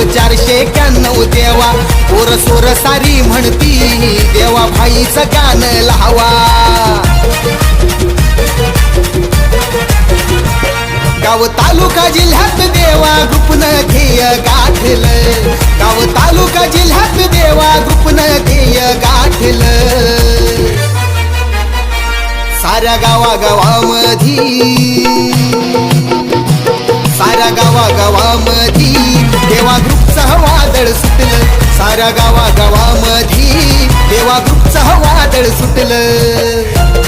group 491 देवा पोर सोर सारी म्हणती देवा भाईचं गाण लावा गाव तालुका जिल्ह्यात देवा ग्रुपनं ध्येय गाठलं गाव तालुका जिल्ह्यात देवा ग्रुपनं ध्येय गाठलं साऱ्या गावागावामधी साऱ्या गावागावामधी देवा ग्रुपचं वादळ सुटलं साऱ्या गावागावामधी देवा ग्रुपचं वादळ सुटलं